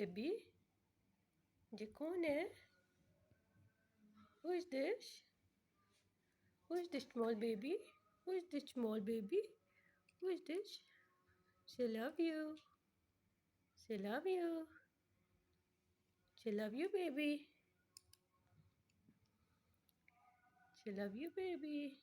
Baby ये कौन है? Who is this? Who is this small baby? Who is this small baby? Who is this? Say love you. Say love you. Say love you, baby. Say love you, baby.